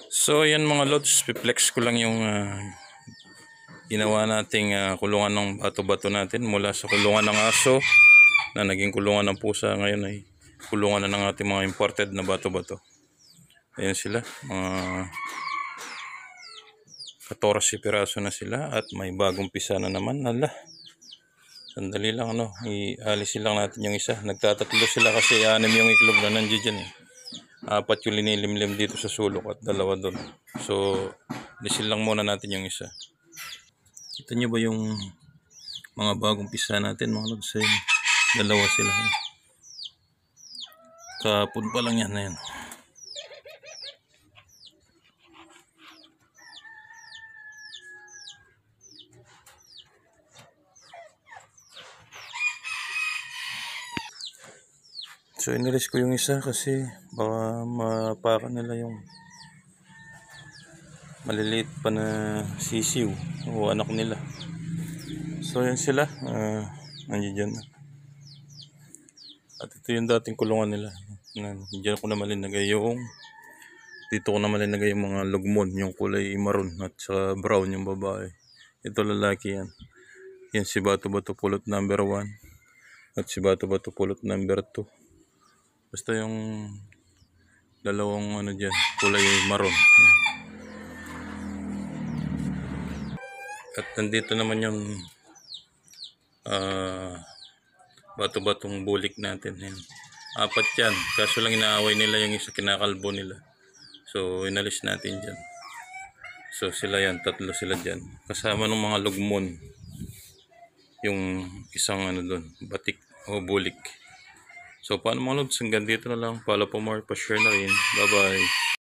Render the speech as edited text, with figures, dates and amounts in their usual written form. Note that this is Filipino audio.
So yan mga lods, piplex ko lang yung ginawa nating kulungan ng bato-bato natin mula sa kulungan ng aso na naging kulungan ng pusa. Ngayon ay kulungan na ng ating mga imported na bato-bato. Ayan sila, mga 14 piraso na sila at may bagong pisa na naman. Hala, sandali lang ialisin lang natin yung isa. Nagtatatlo sila kasi 6 yung iklog na nandiyan dyan eh. 4 yung linilimlim dito sa sulok at 2 doon. So, alisin lang muna natin yung isa. Kita nyo ba yung mga bagong pisa natin mga lods? Dalawa sila. Kapon pa lang yan na yan. So inilis ko yung isa kasi baka mapakan nila yung maliliit pa na sisiw o anak nila. So yan sila, nandiyan na. At ito yung dating kulungan nila. Diyan ko naman linagay yung dito ko naman linagay yung mga lugmon, yung kulay maroon at saka brown yung babae. Ito lalaki yan. Yan si bato-bato pulot number 1 at si bato-bato pulot number 2. Basta yung dalawang dyan, kulay maroon. At nandito naman yung bato-batong bulik natin. Yan. 4 yan. Kaso lang inaaway nila yung isa, kinakalbo nila. So inalis natin dyan. So sila yan, 3 sila dyan. Kasama ng mga lugmon. Yung isang doon, batik o bulik. So paano mga lods, hanggang dito na lang. Follow for more, pa-share na rin. Bye bye.